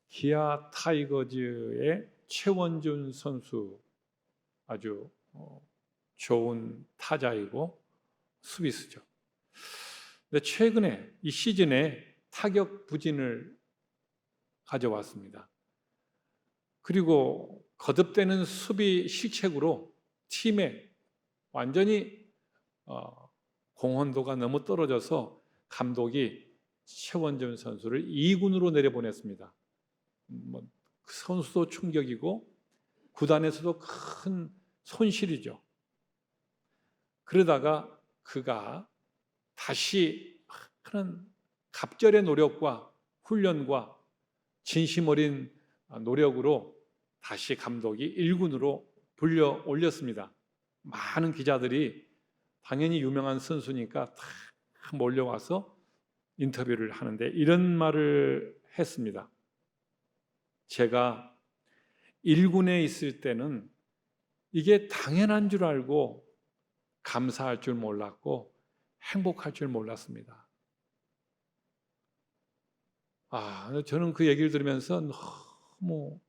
기아 타이거즈의 최원준 선수 아주 좋은 타자이고 수비수죠. 근데 최근에 이 시즌에 타격 부진을 가져왔습니다. 그리고 거듭되는 수비 실책으로 팀에 완전히 공헌도가 너무 떨어져서 감독이 최원준 선수를 2군으로 내려보냈습니다. 선수도 충격이고 구단에서도 큰 손실이죠. 그러다가 그가 다시 그런 갑절의 노력과 훈련과 진심 어린 노력으로 다시 감독이 1군으로 불려 올렸습니다. 많은 기자들이 당연히 유명한 선수니까 다 몰려와서 인터뷰를 하는데 이런 말을 했습니다. 제가 1군에 있을 때는 이게 당연한 줄 알고 감사할 줄 몰랐고 행복할 줄 몰랐습니다. 저는 그 얘기를 들으면서 너무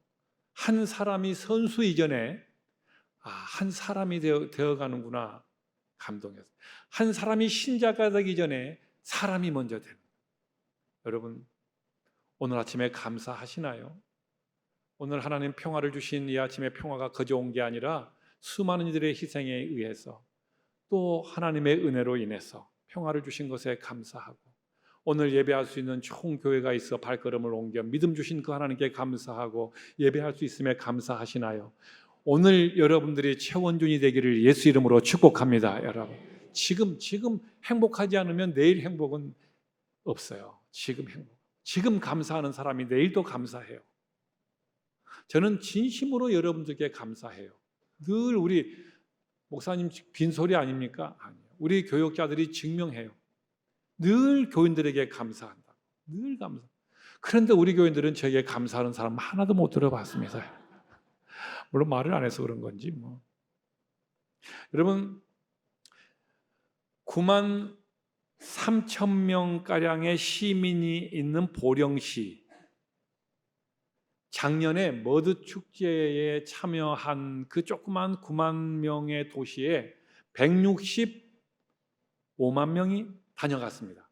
한 사람이 선수 이전에 한 사람이 되어가는구나 감동했어요. 한 사람이 신자가 되기 전에 사람이 먼저 되는 거예요. 여러분 오늘 아침에 감사하시나요? 오늘 하나님 평화를 주신 이 아침의 평화가 거저 온 게 아니라 수많은 이들의 희생에 의해서 또 하나님의 은혜로 인해서 평화를 주신 것에 감사하고 오늘 예배할 수 있는 좋은 교회가 있어 발걸음을 옮겨 믿음 주신 그 하나님께 감사하고 예배할 수 있음에 감사하시나요? 오늘 여러분들이 최원준이 되기를 예수 이름으로 축복합니다. 여러분 지금 행복하지 않으면 내일 행복은 없어요. 지금 감사하는 사람이 내일도 감사해요. 저는 진심으로 여러분들께 감사해요. 늘 우리 목사님 빈소리 아닙니까? 아니요. 우리 교육자들이 증명해요. 늘 교인들에게 감사한다. 늘 감사. 그런데 우리 교인들은 저에게 감사하는 사람 하나도 못 들어봤습니다. 물론 말을 안 해서 그런 건지 뭐. 여러분 9만 3천 명가량의 시민이 있는 보령시 작년에 머드 축제에 참여한 그 조그만 9만 명의 도시에 165만 명이 다녀갔습니다.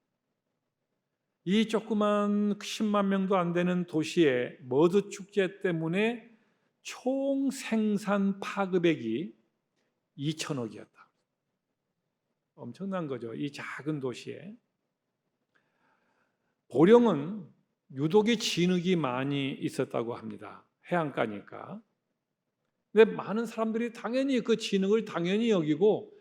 이 조그만 10만 명도 안 되는 도시에 머드 축제 때문에 총 생산 파급액이 2천억이었다. 엄청난 거죠. 이 작은 도시에. 보령은 유독이 진흙이 많이 있었다고 합니다. 해안가니까. 근데 많은 사람들이 당연히 그 진흙을 당연히 여기고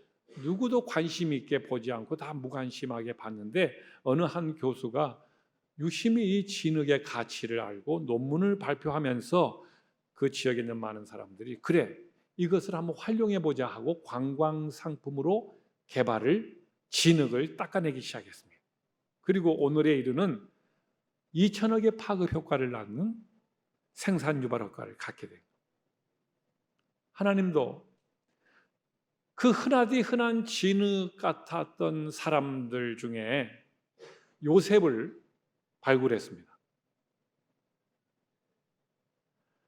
누구도 관심 있게 보지 않고 다 무관심하게 봤는데 어느 한 교수가 유심히 이 진흙의 가치를 알고 논문을 발표하면서 그 지역에 있는 많은 사람들이 그래 이것을 한번 활용해보자 하고 관광 상품으로 개발을 진흙을 닦아내기 시작했습니다. 그리고 오늘에 이르는 2천억의 파급 효과를 낳는 생산 유발 효과를 갖게 됩니다. 하나님도 그 흔하디 흔한 진흙 같았던 사람들 중에 요셉을 발굴했습니다.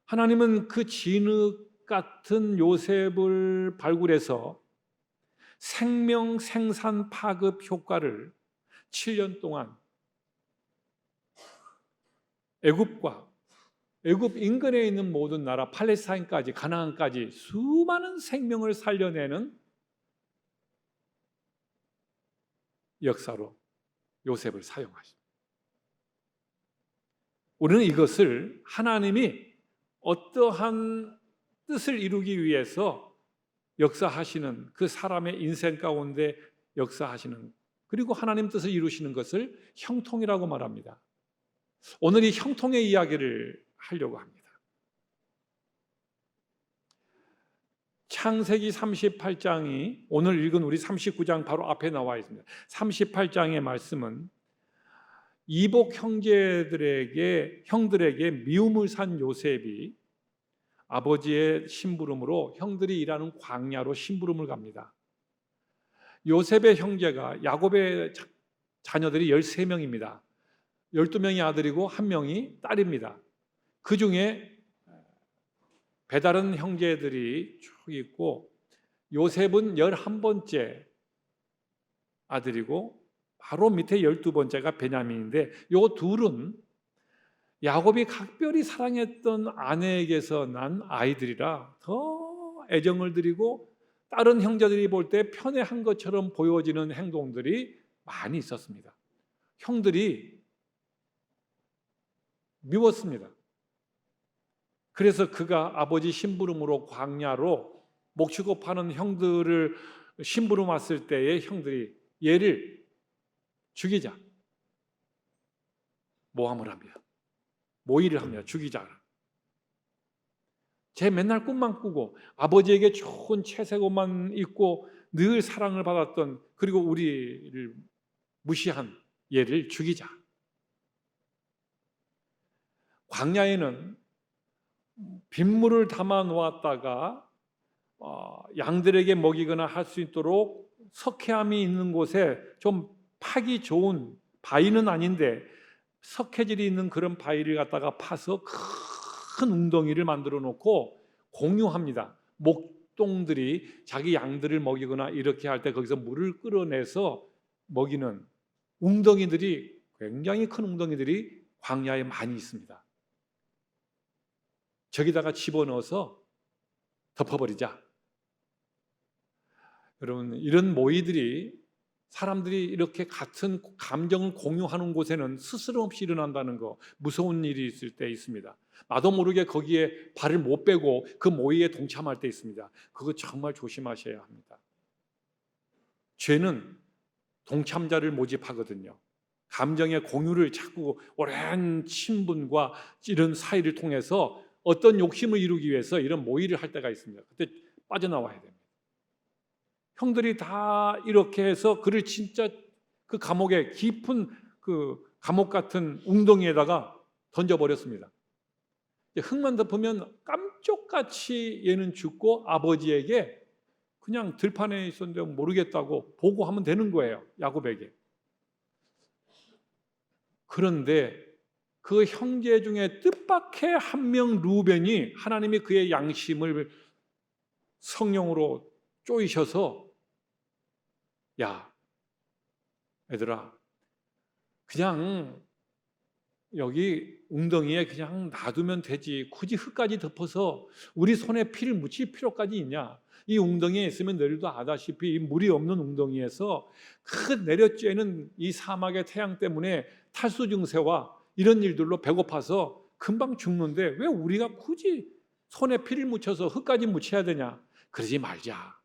하나님은 그 진흙 같은 요셉을 발굴해서 생명 생산 파급 효과를 7년 동안 애굽 인근에 있는 모든 나라 팔레스타인까지 가나안까지 수많은 생명을 살려내는 역사로 요셉을 사용하십니다. 우리는 이것을 하나님이 어떠한 뜻을 이루기 위해서 역사하시는 그 사람의 인생 가운데 역사하시는 그리고 하나님 뜻을 이루시는 것을 형통이라고 말합니다. 오늘 이 형통의 이야기를 하려고 합니다. 창세기 38장이 오늘 읽은 우리 39장 바로 앞에 나와 있습니다. 38장의 말씀은 이복 형들에게 미움을 산 요셉이 아버지의 심부름으로 형들이 일하는 광야로 심부름을 갑니다. 요셉의 형제가 야곱의 자녀들이 13명입니다. 12명이 아들이고 1명이 딸입니다. 그 중에 배다른 형제들이 쭉 있고 요셉은 11번째 아들이고 바로 밑에 12번째가 베냐민인데 요 둘은 야곱이 각별히 사랑했던 아내에게서 난 아이들이라 더 애정을 드리고 다른 형제들이 볼 때 편애한 것처럼 보여지는 행동들이 많이 있었습니다. 형들이 미웠습니다. 그래서 그가 아버지 심부름으로 광야로 목축업 하는 형들을 심부름 왔을 때에 형들이 얘를 죽이자 모함을 하며 모의를 하며 죽이자. 쟤 맨날 꿈만 꾸고 아버지에게 좋은 채색 옷만 입고 늘 사랑을 받았던, 그리고 우리를 무시한 얘를 죽이자. 광야에는 빗물을 담아 놓았다가 양들에게 먹이거나 할 수 있도록 석회암이 있는 곳에 좀 파기 좋은 바위는 아닌데 석회질이 있는 그런 바위를 갖다가 파서 큰 웅덩이를 만들어 놓고 공유합니다. 목동들이 자기 양들을 먹이거나 이렇게 할 때 거기서 물을 끌어내서 먹이는 웅덩이들이, 굉장히 큰 웅덩이들이 광야에 많이 있습니다. 저기다가 집어넣어서 덮어버리자. 여러분, 이런 모의들이, 사람들이 이렇게 같은 감정을 공유하는 곳에는 스스럼 없이 일어난다는 거, 무서운 일이 있을 때 있습니다. 나도 모르게 거기에 발을 못 빼고 그 모의에 동참할 때 있습니다. 그거 정말 조심하셔야 합니다. 죄는 동참자를 모집하거든요. 감정의 공유를 자꾸 오랜 친분과 이런 사이를 통해서 어떤 욕심을 이루기 위해서 이런 모의를 할 때가 있습니다. 그때 빠져나와야 됩니다. 형들이 다 이렇게 해서 그를 진짜 그 감옥에, 깊은 그 감옥 같은 웅덩이에다가 던져버렸습니다. 흙만 덮으면 깜쪽같이 얘는 죽고 아버지에게 그냥 들판에 있었는데 모르겠다고 보고하면 되는 거예요, 야곱에게. 그런데 그 형제 중에 뜻밖의 한 명 루벤이, 하나님이 그의 양심을 성령으로 쪼이셔서, 야, 얘들아, 그냥 여기 웅덩이에 그냥 놔두면 되지, 굳이 흙까지 덮어서 우리 손에 피를 묻힐 필요까지 있냐? 이 웅덩이에 있으면 너희도 아다시피 이 물이 없는 웅덩이에서 그 내려쬐는 이 사막의 태양 때문에 탈수 증세와 이런 일들로 배고파서 금방 죽는데 왜 우리가 굳이 손에 피를 묻혀서 흙까지 묻혀야 되냐? 그러지 말자.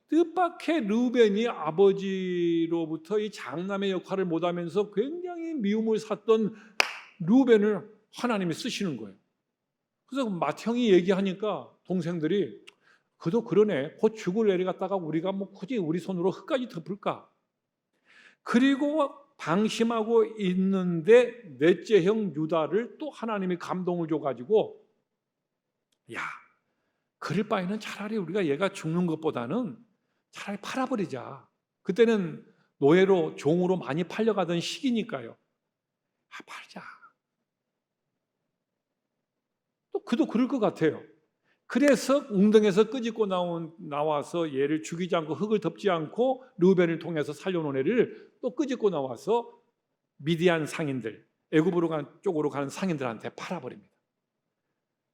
뜻밖의 르우벤이 아버지로부터 이 장남의 역할을 못하면서 굉장히 미움을 샀던 르우벤을 하나님이 쓰시는 거예요. 그래서 맏형이 얘기하니까 동생들이, 그도 그러네, 곧 죽을 애를 갖다가 우리가 뭐 굳이 우리 손으로 흙까지 덮을까? 그리고 방심하고 있는데 넷째 형 유다를 또 하나님이 감동을 줘가지고, 야, 그럴 바에는 차라리 우리가 얘가 죽는 것보다는 차라리 팔아버리자. 그때는 노예로, 종으로 많이 팔려가던 시기니까요. 팔자. 또 그도 그럴 것 같아요. 그래서 웅덩에서 끄집고 나와서 얘를 죽이지 않고 흙을 덮지 않고 르우벤을 통해서 살려놓은 애를 또 끄집고 나와서 미디안 상인들, 애굽으로 쪽으로 가는 상인들한테 팔아버립니다.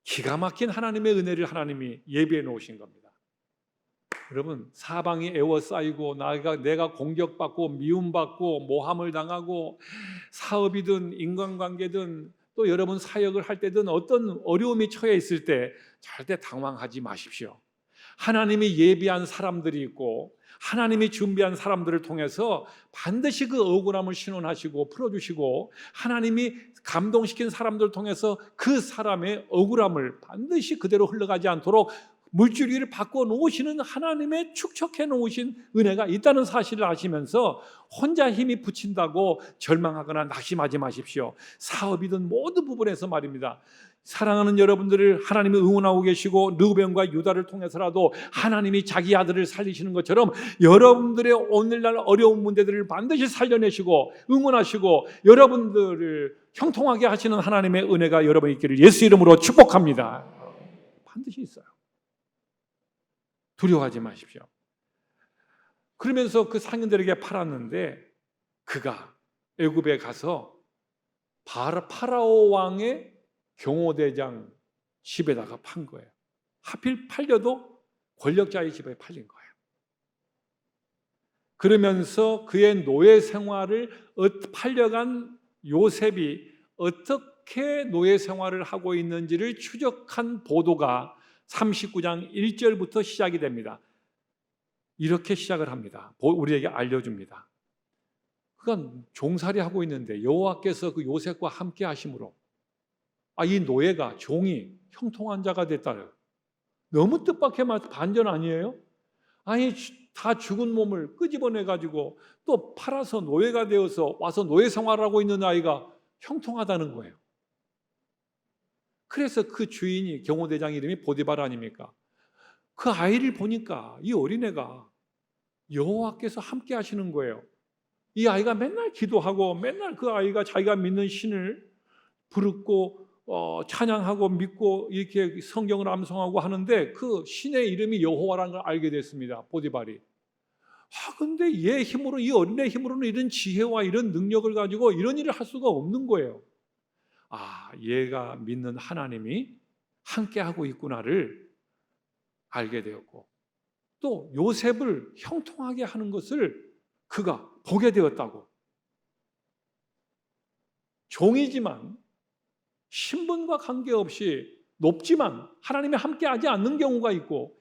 기가 막힌 하나님의 은혜를 하나님이 예비해 놓으신 겁니다. 여러분, 사방이 에워싸이고 내가 공격받고 미움받고 모함을 당하고 사업이든 인간관계든 또 여러분 사역을 할 때든 어떤 어려움이 처해 있을 때 절대 당황하지 마십시오. 하나님이 예비한 사람들이 있고 하나님이 준비한 사람들을 통해서 반드시 그 억울함을 신원하시고 풀어주시고, 하나님이 감동시킨 사람들을 통해서 그 사람의 억울함을 반드시 그대로 흘러가지 않도록 물질 위를 바꿔 놓으시는 하나님의 축적해 놓으신 은혜가 있다는 사실을 아시면서 혼자 힘이 붙인다고 절망하거나 낙심하지 마십시오. 사업이든 모든 부분에서 말입니다. 사랑하는 여러분들을 하나님이 응원하고 계시고 르우벤과 유다를 통해서라도 하나님이 자기 아들을 살리시는 것처럼 여러분들의 오늘날 어려운 문제들을 반드시 살려내시고 응원하시고 여러분들을 형통하게 하시는 하나님의 은혜가 여러분 있기를 예수 이름으로 축복합니다. 반드시 있어요. 두려워하지 마십시오. 그러면서 그 상인들에게 팔았는데 그가 애굽에 가서 파라오 왕의 경호대장 집에다가 판 거예요. 하필 팔려도 권력자의 집에 팔린 거예요. 그러면서 그의 노예 생활을 팔려간 요셉이 어떻게 노예 생활을 하고 있는지를 추적한 보도가 39장 1절부터 시작이 됩니다. 이렇게 시작을 합니다. 우리에게 알려줍니다. 그가 종살이 하고 있는데 여호와께서 그 요셉과 함께 하심으로 이 노예가 종이 형통한 자가 됐다요. 너무 뜻밖의 반전 아니에요? 아니 다 죽은 몸을 끄집어내가지고 또 팔아서 노예가 되어서 와서 노예 생활하고 있는 아이가 형통하다는 거예요. 그래서 그 주인이 경호대장 이름이 보디발 아닙니까? 그 아이를 보니까 이 어린애가 여호와께서 함께 하시는 거예요. 이 아이가 맨날 기도하고 맨날 그 아이가 자기가 믿는 신을 부르고 찬양하고 믿고 이렇게 성경을 암송하고 하는데 그 신의 이름이 여호와라는 걸 알게 됐습니다. 보디발이. 근데 얘 힘으로 이 어린애 힘으로는 이런 지혜와 이런 능력을 가지고 이런 일을 할 수가 없는 거예요. 얘가 믿는 하나님이 함께하고 있구나를 알게 되었고 또 요셉을 형통하게 하는 것을 그가 보게 되었다고. 종이지만 신분과 관계없이 높지만 하나님이 함께하지 않는 경우가 있고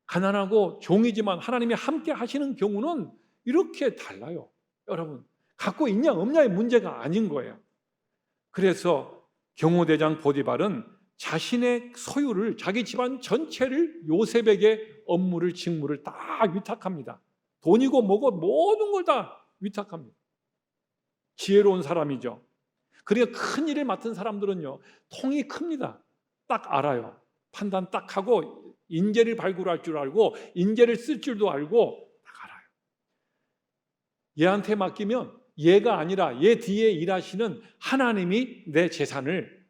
가난하고 종이지만 하나님이 함께 하시는 경우는 이렇게 달라요. 여러분 갖고 있냐 없냐의 문제가 아닌 거예요. 그래서 경호대장 보디발은 자신의 소유를 자기 집안 전체를 요셉에게 업무를 직무를 다 위탁합니다. 돈이고 뭐고 모든 걸 다 위탁합니다. 지혜로운 사람이죠. 그러니까 큰 일을 맡은 사람들은요 통이 큽니다. 딱 알아요. 판단 딱 하고 인재를 발굴할 줄 알고 인재를 쓸 줄도 알고 딱 알아요. 얘한테 맡기면 얘가 아니라 얘 뒤에 일하시는 하나님이 내 재산을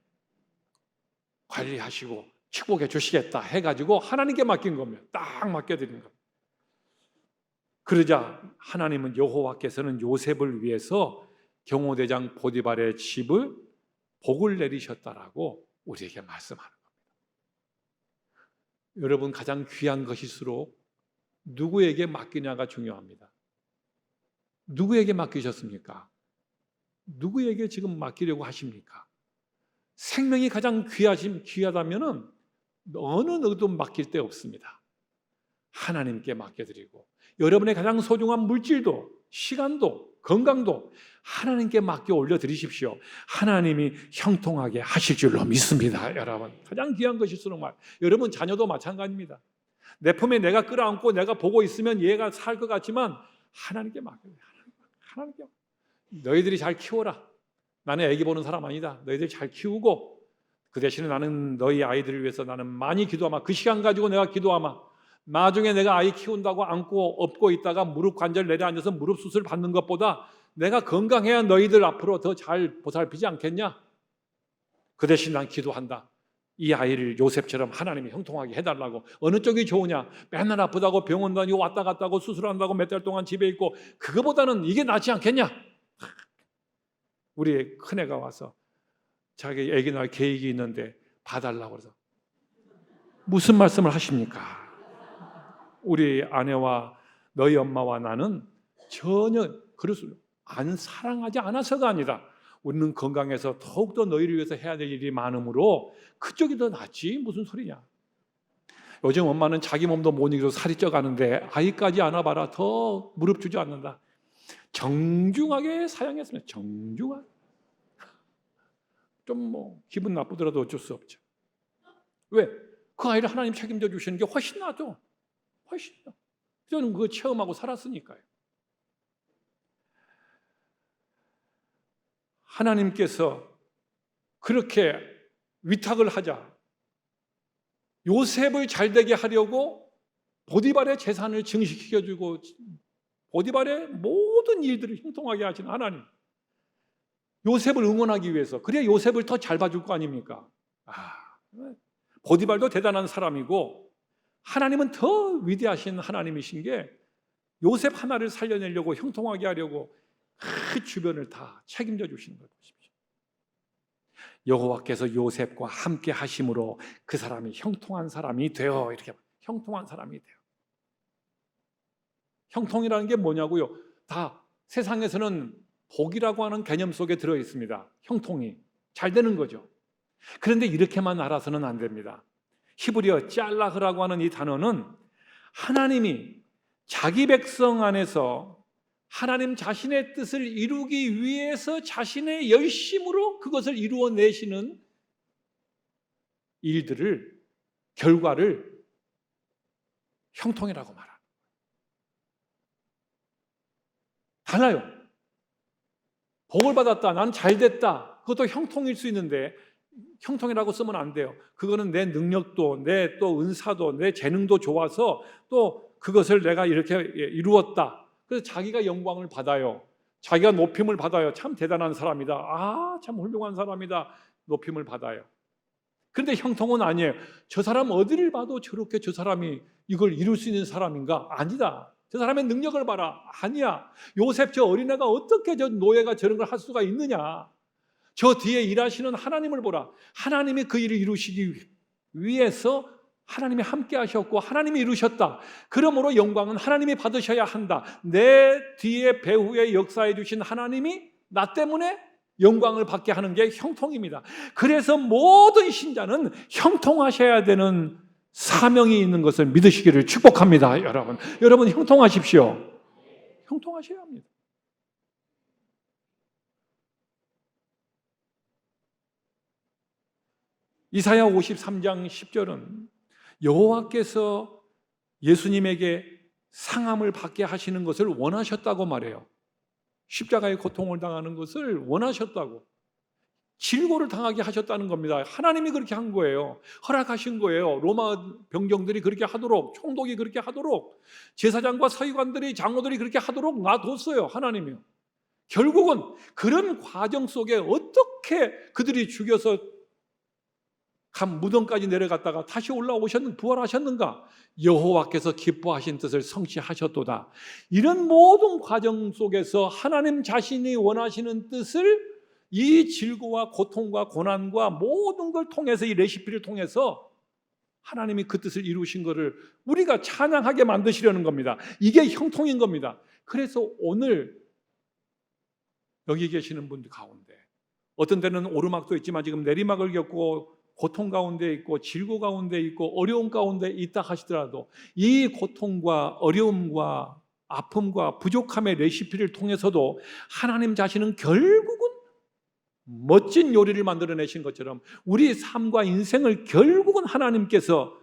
관리하시고 축복해 주시겠다 해가지고 하나님께 맡긴 겁니다. 딱 맡겨드리는 겁니다. 그러자 하나님은 여호와께서는 요셉을 위해서 경호대장 보디발의 집을 복을 내리셨다라고 우리에게 말씀하는 겁니다. 여러분 가장 귀한 것일수록 누구에게 맡기냐가 중요합니다. 누구에게 맡기셨습니까? 누구에게 지금 맡기려고 하십니까? 생명이 가장 귀하다면은 어느 누구도 맡길 데 없습니다. 하나님께 맡겨드리고 여러분의 가장 소중한 물질도 시간도 건강도 하나님께 맡겨 올려드리십시오. 하나님이 형통하게 하실 줄로 믿습니다. 여러분 가장 귀한 것일수록 여러분 자녀도 마찬가지입니다. 내 품에 내가 끌어안고 내가 보고 있으면 얘가 살 것 같지만 하나님께 맡겨요. 하나님께 너희들이 잘 키워라. 나는 애기 보는 사람 아니다. 너희들 잘 키우고 그 대신에 나는 너희 아이들을 위해서 나는 많이 기도하마. 그 시간 가지고 내가 기도하마. 나중에 내가 아이 키운다고 안고 업고 있다가 무릎 관절 내려앉아서 무릎 수술 받는 것보다 내가 건강해야 너희들 앞으로 더 잘 보살피지 않겠냐? 그 대신 난 기도한다. 이 아이를 요셉처럼 하나님이 형통하게 해달라고. 어느 쪽이 좋으냐? 맨날 아프다고 병원 다니고 왔다 갔다 하고 수술한다고 몇 달 동안 집에 있고 그거보다는 이게 낫지 않겠냐? 우리 큰애가 와서 자기 애기 낳을 계획이 있는데 봐달라고 그래서 무슨 말씀을 하십니까? 우리 아내와 너희 엄마와 나는 전혀 그릇을 안 사랑하지 않아서가 아니다. 우리는 건강해서 더욱더 너희를 위해서 해야 될 일이 많으므로 그쪽이 더 낫지 무슨 소리냐. 요즘 엄마는 자기 몸도 못 이기고 살이 쪄가는데 아이까지 안아봐라 더 무릎 주저앉는다. 정중하게 사양했으면 정중하게. 좀 기분 나쁘더라도 어쩔 수 없죠. 왜? 그 아이를 하나님 책임져 주시는 게 훨씬 낫죠. 훨씬 나. 저는 그거 체험하고 살았으니까요. 하나님께서 그렇게 위탁을 하자. 요셉을 잘되게 하려고 보디발의 재산을 증식시켜주고 보디발의 모든 일들을 형통하게 하신 하나님. 요셉을 응원하기 위해서. 그래야 요셉을 더 잘 봐줄 거 아닙니까? 보디발도 대단한 사람이고 하나님은 더 위대하신 하나님이신 게 요셉 하나를 살려내려고 형통하게 하려고 그 주변을 다 책임져 주시는 걸 보십시오. 여호와께서 요셉과 함께 하심으로 그 사람이 형통한 사람이 되어, 이렇게 형통한 사람이 돼요. 형통이라는 게 뭐냐고요? 다 세상에서는 복이라고 하는 개념 속에 들어 있습니다. 형통이 잘 되는 거죠. 그런데 이렇게만 알아서는 안 됩니다. 히브리어 짤라흐라고 하는 이 단어는 하나님이 자기 백성 안에서 하나님 자신의 뜻을 이루기 위해서 자신의 열심으로 그것을 이루어내시는 일들을, 결과를 형통이라고 말합니다. 달라요. 복을 받았다, 난 잘됐다, 그것도 형통일 수 있는데 형통이라고 쓰면 안 돼요. 그거는 내 능력도, 내 또 은사도, 내 재능도 좋아서 또 그것을 내가 이렇게 이루었다. 그래서 자기가 영광을 받아요. 자기가 높임을 받아요. 참 대단한 사람이다. 참 훌륭한 사람이다. 높임을 받아요. 그런데 형통은 아니에요. 저 사람 어디를 봐도 저렇게 저 사람이 이걸 이룰 수 있는 사람인가? 아니다. 저 사람의 능력을 봐라. 아니야. 요셉 저 어린애가 어떻게 저 노예가 저런 걸 할 수가 있느냐? 저 뒤에 일하시는 하나님을 보라. 하나님이 그 일을 이루시기 위해서 하나님이 함께 하셨고 하나님이 이루셨다. 그러므로 영광은 하나님이 받으셔야 한다. 내 뒤에 배후에 역사해 주신 하나님이 나 때문에 영광을 받게 하는 게 형통입니다. 그래서 모든 신자는 형통하셔야 되는 사명이 있는 것을 믿으시기를 축복합니다. 여러분 형통하십시오. 형통하셔야 합니다. 이사야 53장 10절은 여호와께서 예수님에게 상함을 받게 하시는 것을 원하셨다고 말해요. 십자가의 고통을 당하는 것을 원하셨다고, 질고를 당하게 하셨다는 겁니다. 하나님이 그렇게 한 거예요. 허락하신 거예요. 로마 병정들이 그렇게 하도록, 총독이 그렇게 하도록, 제사장과 서기관들이, 장로들이 그렇게 하도록 놔뒀어요. 하나님이요. 결국은 그런 과정 속에 어떻게 그들이 죽여서 무덤까지 내려갔다가 다시 올라오셨는가, 부활하셨는가? 여호와께서 기뻐하신 뜻을 성취하셨도다. 이런 모든 과정 속에서 하나님 자신이 원하시는 뜻을 이 질고와 고통과 고난과 모든 걸 통해서, 이 레시피를 통해서 하나님이 그 뜻을 이루신 것을 우리가 찬양하게 만드시려는 겁니다. 이게 형통인 겁니다. 그래서 오늘 여기 계시는 분들 가운데 어떤 데는 오르막도 있지만 지금 내리막을 겪고 고통 가운데 있고 질고 가운데 있고 어려움 가운데 있다 하시더라도 이 고통과 어려움과 아픔과 부족함의 레시피를 통해서도 하나님 자신은 결국은 멋진 요리를 만들어내신 것처럼 우리 삶과 인생을 결국은 하나님께서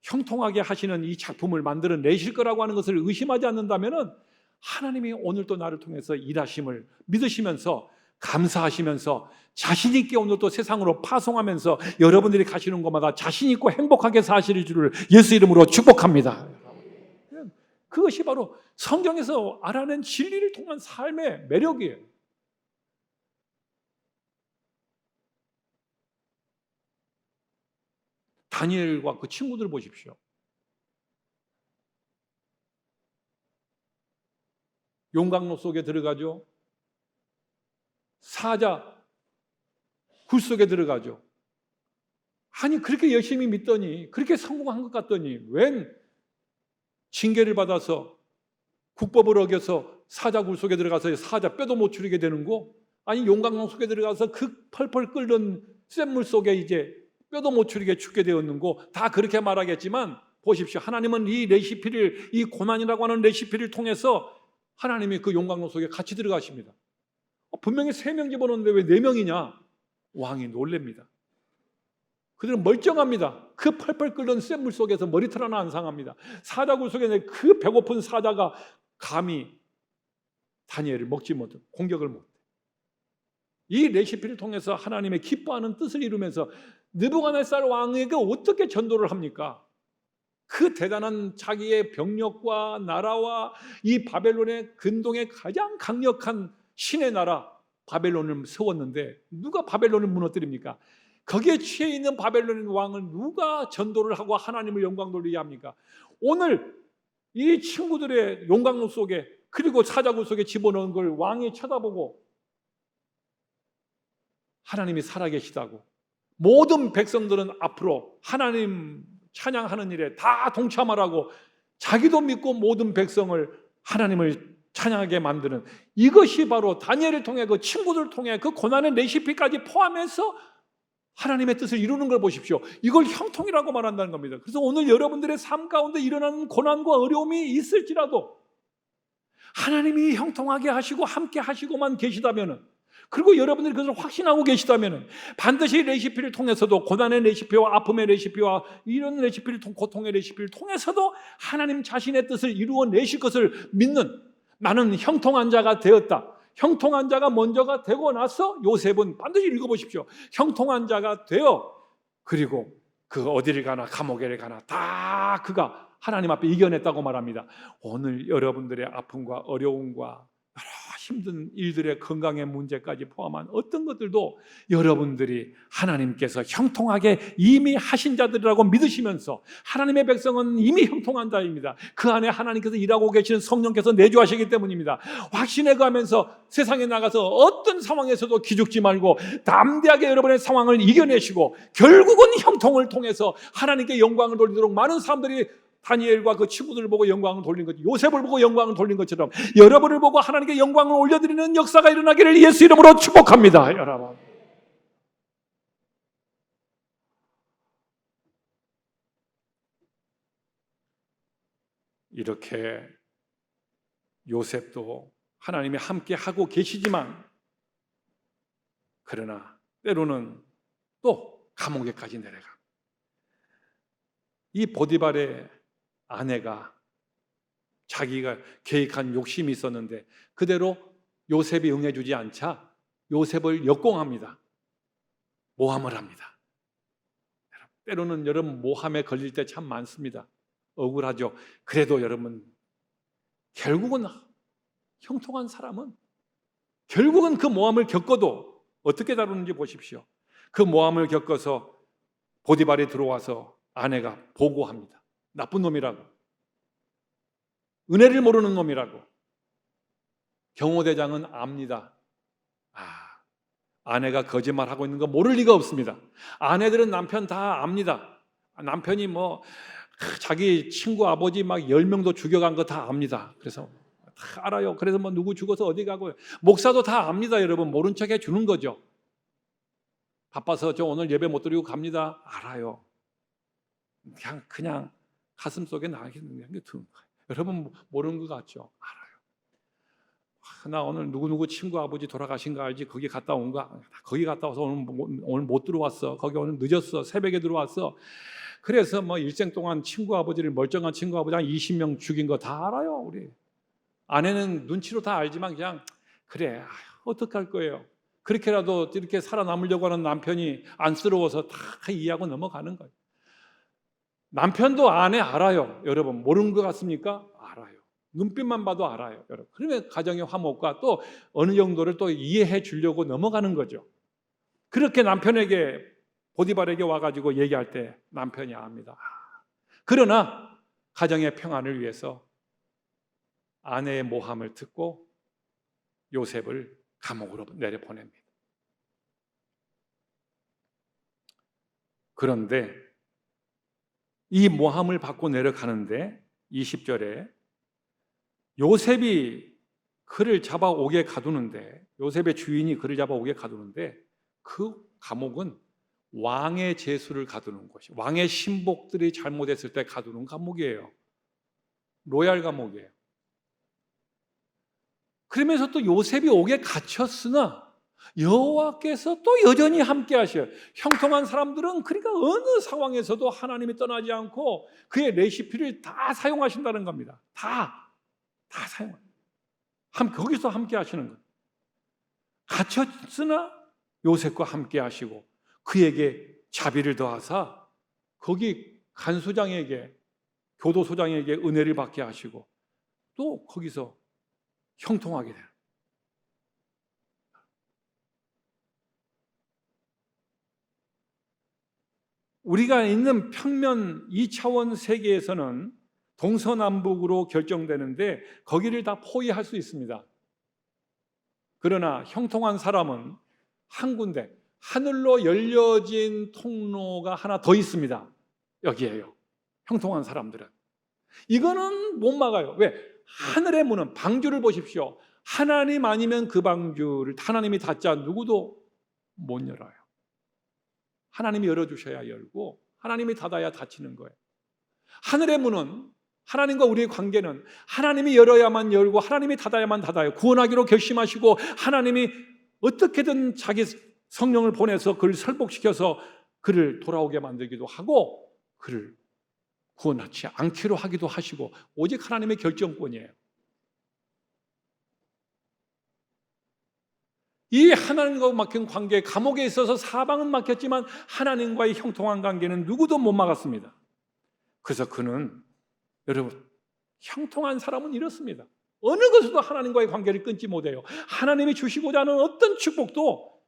형통하게 하시는 이 작품을 만들어내실 거라고 하는 것을 의심하지 않는다면 하나님이 오늘도 나를 통해서 일하심을 믿으시면서 감사하시면서 자신 있게 오늘 또 세상으로 파송하면서 여러분들이 가시는 곳마다 자신 있고 행복하게 사실 줄을 예수 이름으로 축복합니다. 그것이 바로 성경에서 알아낸 진리를 통한 삶의 매력이에요. 다니엘과 그 친구들 보십시오. 용광로 속에 들어가죠. 사자 굴 속에 들어가죠. 아니 그렇게 열심히 믿더니, 그렇게 성공한 것 같더니 웬 징계를 받아서 국법을 어겨서 사자 굴 속에 들어가서 사자 뼈도 못 추리게 되는 거? 아니 용광로 속에 들어가서 그 펄펄 끓는 쇳물 속에 이제 뼈도 못 추리게 죽게 되었는 거? 다 그렇게 말하겠지만 보십시오. 하나님은 이 레시피를, 이 고난이라고 하는 레시피를 통해서 하나님이 그 용광로 속에 같이 들어가십니다. 분명히 3명 집어넣는데 왜 4명이냐? 왕이 놀랍니다. 그들은 멀쩡합니다. 그 펄펄 끓는 쇳물 속에서 머리털 하나 안 상합니다. 사자굴 속에 그 배고픈 사자가 감히 다니엘을 먹지 못해 공격을 못해. 이 레시피를 통해서 하나님의 기뻐하는 뜻을 이루면서 느부갓네살 왕에게 어떻게 전도를 합니까? 그 대단한 자기의 병력과 나라와 이 바벨론의 근동의 가장 강력한 신의 나라 바벨론을 세웠는데 누가 바벨론을 무너뜨립니까? 거기에 취해 있는 바벨론 왕을 누가 전도를 하고 하나님을 영광 돌리게 합니까? 오늘 이 친구들의 용광로 속에 그리고 사자굴 속에 집어넣은 걸 왕이 쳐다보고 하나님이 살아계시다고 모든 백성들은 앞으로 하나님 찬양하는 일에 다 동참하라고 자기도 믿고 모든 백성을 하나님을 찬양하게 만드는 이것이 바로 다니엘을 통해 그 친구들을 통해 그 고난의 레시피까지 포함해서 하나님의 뜻을 이루는 걸 보십시오. 이걸 형통이라고 말한다는 겁니다. 그래서 오늘 여러분들의 삶 가운데 일어나는 고난과 어려움이 있을지라도 하나님이 형통하게 하시고 함께 하시고만 계시다면, 그리고 여러분들이 그것을 확신하고 계시다면 반드시 레시피를 통해서도 고난의 레시피와 아픔의 레시피와 이런 레시피를 고통의 레시피를 통해서도 하나님 자신의 뜻을 이루어내실 것을 믿는, 나는 형통한 자가 되었다. 형통한 자가 먼저가 되고 나서 요셉은 반드시 읽어보십시오. 형통한 자가 되어 그리고 그 어디를 가나 감옥에 가나 다 그가 하나님 앞에 이겨냈다고 말합니다. 오늘 여러분들의 아픔과 어려움과 여러 힘든 일들의 건강의 문제까지 포함한 어떤 것들도 여러분들이 하나님께서 형통하게 이미 하신 자들이라고 믿으시면서, 하나님의 백성은 이미 형통한 자입니다. 그 안에 하나님께서 일하고 계시는 성령께서 내주하시기 때문입니다. 확신해 가면서 세상에 나가서 어떤 상황에서도 기죽지 말고 담대하게 여러분의 상황을 이겨내시고 결국은 형통을 통해서 하나님께 영광을 돌리도록 많은 사람들이 다니엘과 그 친구들을 보고 영광을 돌린 것, 요셉을 보고 영광을 돌린 것처럼 여러분을 보고 하나님께 영광을 올려드리는 역사가 일어나기를 예수 이름으로 축복합니다. 여러분, 이렇게 요셉도 하나님이 함께 하고 계시지만, 그러나 때로는 또 감옥에까지 내려가. 이 보디발의 아내가 자기가 계획한 욕심이 있었는데 그대로 요셉이 응해주지 않자 요셉을 역공합니다. 모함을 합니다. 때로는 여러분 모함에 걸릴 때 참 많습니다. 억울하죠. 그래도 여러분 결국은 형통한 사람은 결국은 그 모함을 겪어도 어떻게 다루는지 보십시오. 그 모함을 겪어서 보디발이 들어와서 아내가 보고합니다. 나쁜 놈이라고, 은혜를 모르는 놈이라고. 경호대장은 압니다. 아내가 거짓말하고 있는 거 모를 리가 없습니다. 아내들은 남편 다 압니다. 남편이 자기 친구 아버지 막 10명도 죽여간 거 다 압니다. 그래서 다 알아요. 그래서 누구 죽어서 어디 가고, 목사도 다 압니다. 여러분 모른 척 해주는 거죠. 바빠서 저 오늘 예배 못 드리고 갑니다. 알아요. 그냥 가슴 속에 나겠는 게 드는 거예요. 여러분 모르는 것 같죠? 알아요. 나 오늘 누구누구 친구 아버지 돌아가신 거 알지? 거기 갔다 온 거. 거기 갔다 와서 오늘 못 들어왔어. 거기 오늘 늦었어. 새벽에 들어왔어. 그래서 일생 동안 친구 아버지를, 멀쩡한 친구 아버지 한 20명 죽인 거 다 알아요. 우리 아내는 눈치로 다 알지만 그냥 그래, 어떡할 거예요. 그렇게라도 이렇게 살아남으려고 하는 남편이 안쓰러워서 다 이해하고 넘어가는 거예요. 남편도 아내 알아요. 여러분 모르는 것 같습니까? 알아요. 눈빛만 봐도 알아요. 여러분. 그러면 가정의 화목과 또 어느 정도를 또 이해해 주려고 넘어가는 거죠. 그렇게 남편에게, 보디발에게 와가지고 얘기할 때 남편이 압니다. 그러나 가정의 평안을 위해서 아내의 모함을 듣고 요셉을 감옥으로 내려보냅니다. 그런데 이 모함을 받고 내려가는데 20절에 요셉이 그를 잡아오게 가두는데, 요셉의 주인이 그를 잡아오게 가두는데 그 감옥은 왕의 제수를 가두는 곳이, 왕의 신복들이 잘못했을 때 가두는 감옥이에요. 로얄 감옥이에요. 그러면서 또 요셉이 옥에 갇혔으나 여호와께서 또 여전히 함께 하셔요. 형통한 사람들은 그러니까 어느 상황에서도 하나님이 떠나지 않고 그의 레시피를 다 사용하신다는 겁니다. 다 사용해요. 거기서 함께 하시는 거예요. 갇혔으나 요셉과 함께 하시고 그에게 자비를 더하사 거기 간수장에게, 교도소장에게 은혜를 받게 하시고 또 거기서 형통하게 돼요. 우리가 있는 평면 2차원 세계에서는 동서남북으로 결정되는데 거기를 다 포위할 수 있습니다. 그러나 형통한 사람은 한 군데, 하늘로 열려진 통로가 하나 더 있습니다. 여기에요. 형통한 사람들은. 이거는 못 막아요. 왜? 하늘의 문은, 방주를 보십시오. 하나님 아니면 그 방주를 하나님이 닫자 누구도 못 열어요. 하나님이 열어주셔야 열고 하나님이 닫아야 닫히는 거예요. 하늘의 문은, 하나님과 우리의 관계는 하나님이 열어야만 열고 하나님이 닫아야만 닫아요. 구원하기로 결심하시고 하나님이 어떻게든 자기 성령을 보내서 그를 설복시켜서 그를 돌아오게 만들기도 하고 그를 구원하지 않기로 하기도 하시고 오직 하나님의 결정권이에요. 이 하나님과 막힌 관계, 감옥에 있어서 사방은 막혔지만 하나님과의 형통한 관계는 누구도 못 막았습니다. 그래서 그는, 여러분, 형통한 사람은 이렇습니다. 어느 것에도 하나님과의 관계를 끊지 못해요. 하나님이 주시고자 하는 어떤 축복도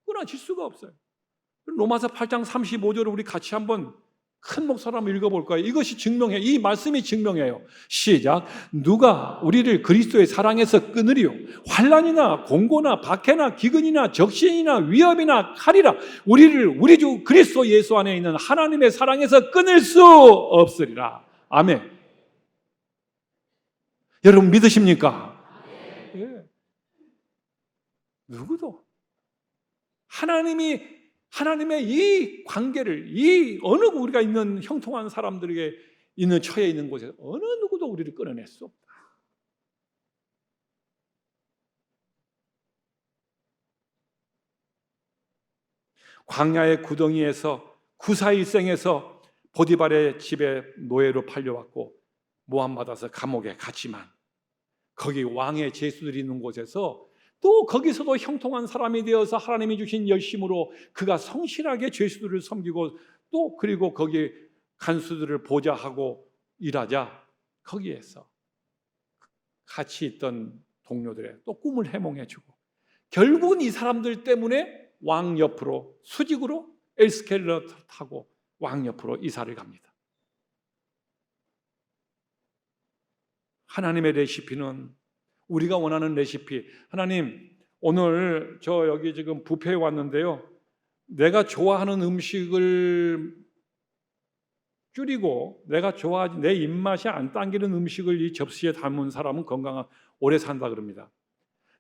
끊어질 수가 없어요. 로마서 8장 35절을 우리 같이 한번 큰 목소리로 한번 읽어볼까요? 이것이 증명해, 이 말씀이 증명해요. 시작. 누가 우리를 그리스도의 사랑에서 끊으리요? 환난이나 공고나 박해나 기근이나 적신이나 위협이나 칼이라 우리를 우리 주 그리스도 예수 안에 있는 하나님의 사랑에서 끊을 수 없으리라. 아멘. 여러분 믿으십니까? 예. 누구도 하나님의 이 관계를, 이 어느 우리가 있는 형통한 사람들에게 있는 처해 있는 곳에서 어느 누구도 우리를 끊어낼 수 없다. 광야의 구덩이에서 구사일생에서 보디발의 집에 노예로 팔려왔고 모함받아서 감옥에 갔지만 거기 왕의 제수들이 있는 곳에서 또 거기서도 형통한 사람이 되어서 하나님이 주신 열심으로 그가 성실하게 죄수들을 섬기고 또 그리고 거기 간수들을 보좌하고 일하자 거기에서 같이 있던 동료들의 또 꿈을 해몽해주고 결국은 이 사람들 때문에 왕 옆으로 수직으로 엘스켈러 타고 왕 옆으로 이사를 갑니다. 하나님의 레시피는 우리가 원하는 레시피. 하나님, 오늘 저 여기 지금 뷔페에 왔는데요, 내가 좋아하는 음식을 줄이고 내가 좋아하지 내 입맛이 안 당기는 음식을 이 접시에 담은 사람은 건강한 오래 산다 그럽니다.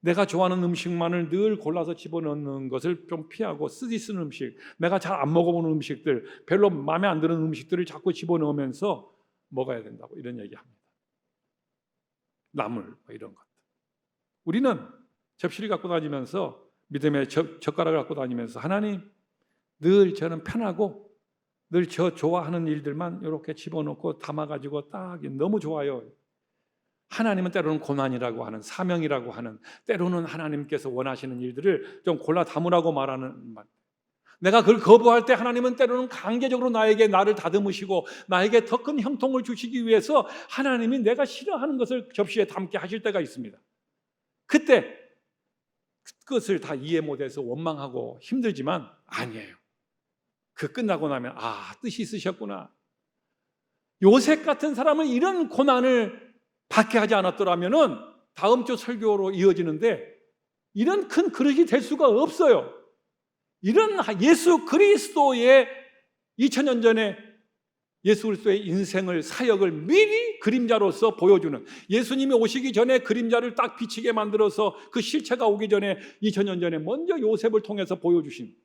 내가 좋아하는 음식만을 늘 골라서 집어넣는 것을 좀 피하고 쓰는 음식, 내가 잘 안 먹어보는 음식들, 별로 마음에 안 드는 음식들을 자꾸 집어넣으면서 먹어야 된다고 이런 얘기합니다. 나물 이런 것. 우리는 접시를 갖고 다니면서 믿음의 젓가락을 갖고 다니면서 하나님, 늘 저는 편하고 늘 저 좋아하는 일들만 이렇게 집어넣고 담아가지고 딱 너무 좋아요. 하나님은 때로는 고난이라고 하는, 사명이라고 하는, 때로는 하나님께서 원하시는 일들을 좀 골라 담으라고 말하는 말. 내가 그걸 거부할 때 하나님은 때로는 강제적으로 나를 다듬으시고 나에게 더 큰 형통을 주시기 위해서 하나님이 내가 싫어하는 것을 접시에 담게 하실 때가 있습니다. 그때 그것을 다 이해 못해서 원망하고 힘들지만 아니에요. 그 끝나고 나면 뜻이 있으셨구나. 요셉 같은 사람은 이런 고난을 받게 하지 않았더라면은 다음 주 설교로 이어지는데 이런 큰 그릇이 될 수가 없어요. 이런 예수 그리스도의 2000년 전에 예수 그리스도의 인생을, 사역을 미리 그림자로서 보여주는, 예수님이 오시기 전에 그림자를 딱 비치게 만들어서 그 실체가 오기 전에 2000년 전에 먼저 요셉을 통해서 보여주신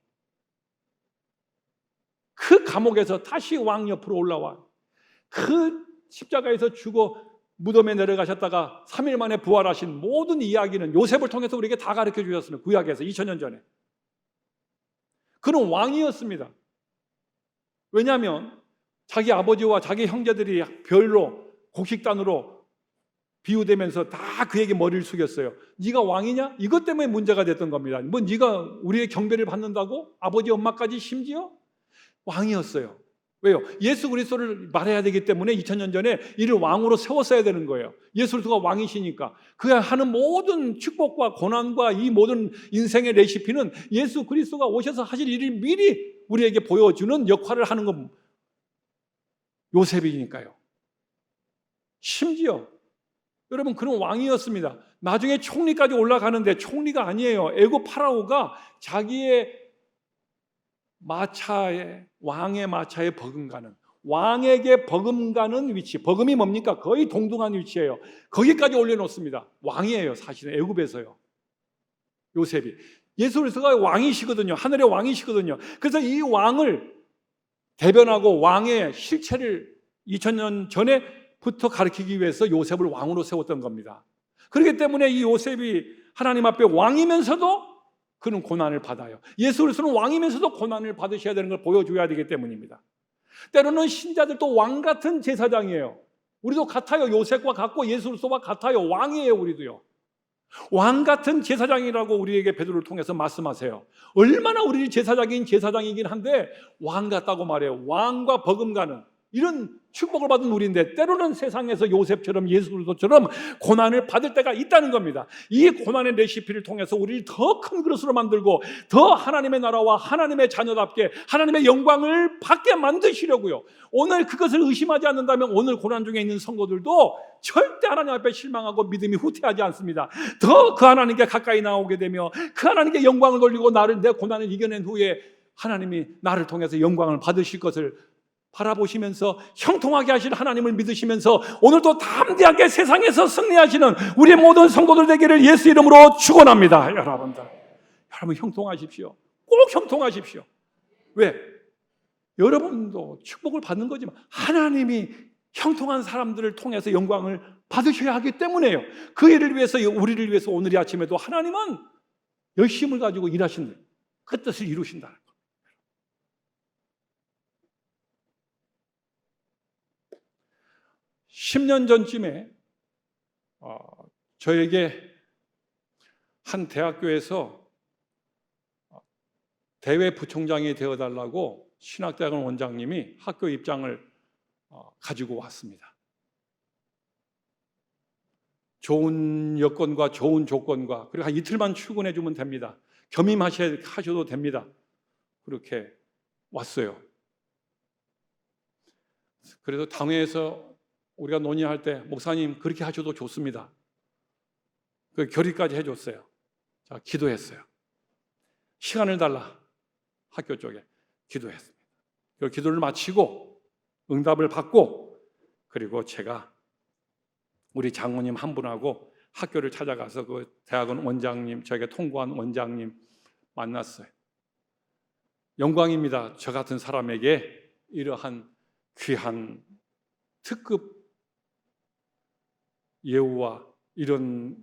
그 감옥에서 다시 왕 옆으로 올라와 그 십자가에서 죽어 무덤에 내려가셨다가 3일 만에 부활하신 모든 이야기는 요셉을 통해서 우리에게 다 가르쳐 주셨습니다. 구약에서 2000년 전에. 그는 왕이었습니다. 왜냐하면 자기 아버지와 자기 형제들이 별로 곡식단으로 비유되면서 다 그에게 머리를 숙였어요. 네가 왕이냐? 이것 때문에 문제가 됐던 겁니다. 뭐 네가 우리의 경배를 받는다고? 아버지 엄마까지 심지어? 왕이었어요. 왜요? 예수 그리스도를 말해야 되기 때문에 2000년 전에 이를 왕으로 세웠어야 되는 거예요. 예수 그리스도가 왕이시니까. 그가 하는 모든 축복과 고난과 이 모든 인생의 레시피는 예수 그리스도가 오셔서 하실 일을 미리 우리에게 보여주는 역할을 하는 건 요셉이니까요. 심지어 여러분, 그런 왕이었습니다. 나중에 총리까지 올라가는데 총리가 아니에요. 애굽 파라오가 자기의 마차에, 왕의 마차에 버금가는, 왕에게 버금가는 위치, 버금이 뭡니까? 거의 동등한 위치예요. 거기까지 올려놓습니다. 왕이에요. 사실은 애굽에서요. 요셉이. 예수 그리스도가 왕이시거든요. 하늘의 왕이시거든요. 그래서 이 왕을 대변하고 왕의 실체를 2000년 전에부터 가르치기 위해서 요셉을 왕으로 세웠던 겁니다. 그렇기 때문에 이 요셉이 하나님 앞에 왕이면서도 그는 고난을 받아요. 예수 그리스도는 왕이면서도 고난을 받으셔야 되는 걸 보여줘야 되기 때문입니다. 때로는 신자들도 왕 같은 제사장이에요. 우리도 같아요. 요셉과 같고 예수 그리스도와 같아요. 왕이에요. 우리도요. 왕 같은 제사장이라고 우리에게 베드로를 통해서 말씀하세요. 얼마나 우리 제사장인 제사장이긴 한데 왕 같다고 말해요. 왕과 버금가는 이런 축복을 받은 우리인데 때로는 세상에서 요셉처럼 예수 그리스도처럼 고난을 받을 때가 있다는 겁니다. 이 고난의 레시피를 통해서 우리를 더 큰 그릇으로 만들고 더 하나님의 나라와 하나님의 자녀답게 하나님의 영광을 받게 만드시려고요. 오늘 그것을 의심하지 않는다면 오늘 고난 중에 있는 성도들도 절대 하나님 앞에 실망하고 믿음이 후퇴하지 않습니다. 더 그 하나님께 가까이 나오게 되며 그 하나님께 영광을 돌리고 내 고난을 이겨낸 후에 하나님이 나를 통해서 영광을 받으실 것을 바라보시면서 형통하게 하실 하나님을 믿으시면서 오늘도 담대하게 세상에서 승리하시는 우리의 모든 성도들 되기를 예수 이름으로 축원합니다. 여러분들, 여러분 형통하십시오. 꼭 형통하십시오. 왜? 여러분도 축복을 받는 거지만 하나님이 형통한 사람들을 통해서 영광을 받으셔야 하기 때문에요. 그 일을 위해서, 우리를 위해서 오늘 이 아침에도 하나님은 열심을 가지고 일하신다. 그 뜻을 이루신다. 10년 전쯤에 저에게 한 대학교에서 대외 부총장이 되어달라고 신학대학원 원장님이 학교 입장을 가지고 왔습니다. 좋은 여건과 좋은 조건과 그리고 한 이틀만 출근해 주면 됩니다. 겸임하셔도 됩니다. 그렇게 왔어요. 그래서 당회에서 우리가 논의할 때 목사님 그렇게 하셔도 좋습니다. 그 결의까지 해줬어요. 자, 기도했어요. 시간을 달라 학교 쪽에 기도했습니다. 그 기도를 마치고 응답을 받고 그리고 제가 우리 장모님 한 분하고 학교를 찾아가서 그 대학원 원장님, 저에게 통보한 원장님 만났어요. 영광입니다. 저 같은 사람에게 이러한 귀한 특급 예우와 이런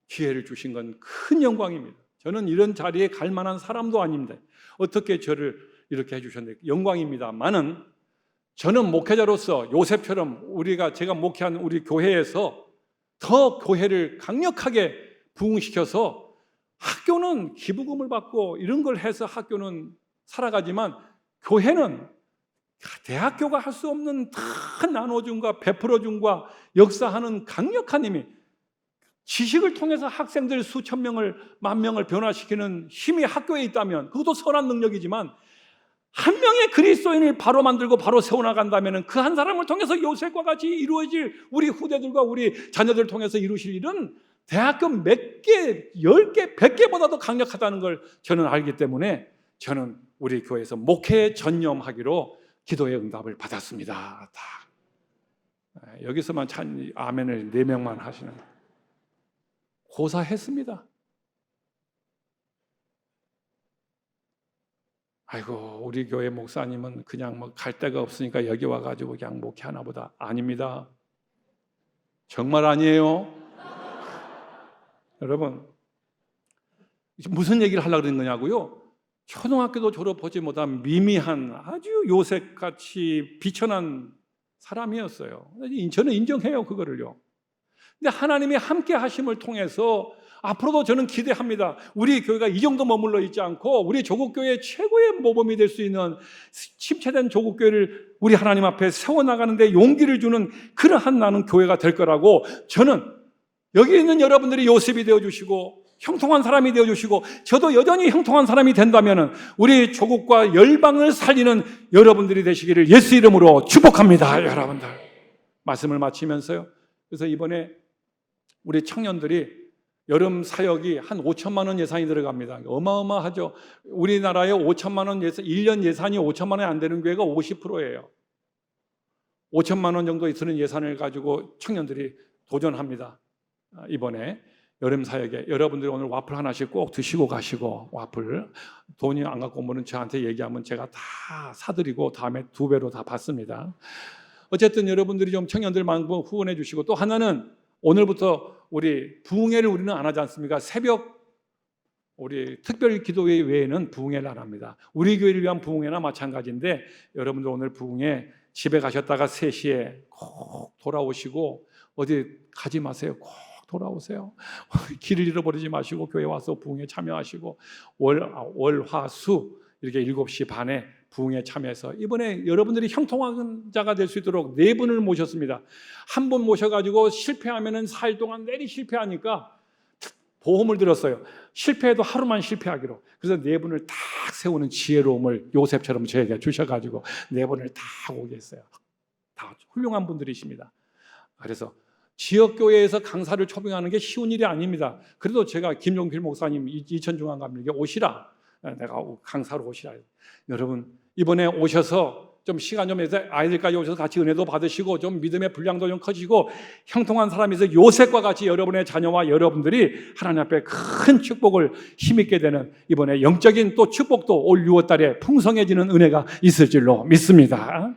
기회를 주신 건 큰 영광입니다. 저는 이런 자리에 갈 만한 사람도 아닙니다. 어떻게 저를 이렇게 해주셨는데 영광입니다만은 저는 목회자로서 요셉처럼 제가 목회한 우리 교회에서 더 교회를 강력하게 부흥시켜서 학교는 기부금을 받고 이런 걸 해서 학교는 살아가지만 교회는 대학교가 할 수 없는 다 나눠줌과 베풀어줌과 역사하는 강력한 힘이 지식을 통해서 학생들 수천 명을 만 명을 변화시키는 힘이 학교에 있다면 그것도 선한 능력이지만 한 명의 그리스도인을 바로 만들고 바로 세워나간다면 그 한 사람을 통해서 요셉과 같이 이루어질 우리 후대들과 우리 자녀들을 통해서 이루실 일은 대학교 몇 개, 10개, 100개보다도 강력하다는 걸 저는 알기 때문에 저는 우리 교회에서 목회에 전념하기로 기도의 응답을 받았습니다. 다. 여기서만 참 아멘을 4명만 하시는 고사했습니다. 아이고 우리 교회 목사님은 그냥 뭐 갈 데가 없으니까 여기 와가지고 그냥 목회하나 보다. 아닙니다. 정말 아니에요. 여러분, 무슨 얘기를 하려고 그러는 거냐고요? 초등학교도 졸업하지 못한 미미한 아주 요셉같이 비천한 사람이었어요. 저는 인정해요, 그거를요. 근데 하나님이 함께 하심을 통해서 앞으로도 저는 기대합니다. 우리 교회가 이 정도 머물러 있지 않고 우리 조국교회의 최고의 모범이 될 수 있는 침체된 조국교회를 우리 하나님 앞에 세워나가는데 용기를 주는 그러한 나는 교회가 될 거라고, 저는 여기 있는 여러분들이 요셉이 되어주시고 형통한 사람이 되어주시고 저도 여전히 형통한 사람이 된다면 우리 조국과 열방을 살리는 여러분들이 되시기를 예수 이름으로 축복합니다. 여러분들, 말씀을 마치면서요, 그래서 이번에 우리 청년들이 여름 사역이 한 5천만 원 예산이 들어갑니다. 어마어마하죠. 우리나라에 5천만 원 예산, 1년 예산이 5천만 원이 안 되는 교회가 50%예요. 5천만 원 정도 드는 예산을 가지고 청년들이 도전합니다. 이번에 여름 사역에 여러분들이 오늘 와플 하나씩 꼭 드시고 가시고, 와플 돈이 안 갖고 오면 저한테 얘기하면 제가 다 사드리고 다음에 2배로 다 받습니다. 어쨌든 여러분들이 좀 청년들 많고 후원해 주시고, 또 하나는 오늘부터 우리 부흥회를 우리는 안 하지 않습니까? 새벽 우리 특별 기도회 외에는 부흥회를 안 합니다. 우리 교회를 위한 부흥회나 마찬가지인데 여러분들 오늘 부흥회 집에 가셨다가 3시에 꼭 돌아오시고, 어디 가지 마세요. 꼭 돌아오세요. 길을 잃어버리지 마시고 교회 와서 부흥회 참여하시고, 월, 화, 수 이렇게 7시 반에 부흥에 참여해서 이번에 여러분들이 형통한 자가 될 수 있도록 4분을 모셨습니다. 한 분 모셔가지고 실패하면은 4일 동안 내리 실패하니까 보험을 들었어요. 실패해도 하루만 실패하기로. 그래서 4분을 딱 세우는 지혜로움을 요셉처럼 저에게 주셔가지고 4분을 딱 오게 했어요. 다 훌륭한 분들이십니다. 그래서 지역교회에서 강사를 초빙하는 게 쉬운 일이 아닙니다. 그래도 제가 김종필 목사님 이천중앙감리교회 오시라, 내가 강사로 오시라. 여러분, 이번에 오셔서 좀 시간 좀 내서 아이들까지 오셔서 같이 은혜도 받으시고 좀 믿음의 분량도 좀 커지고 형통한 사람에서 요셉과 같이 여러분의 자녀와 여러분들이 하나님 앞에 큰 축복을 힘있게 되는, 이번에 영적인 또 축복도 올 6월달에 풍성해지는 은혜가 있을 줄로 믿습니다.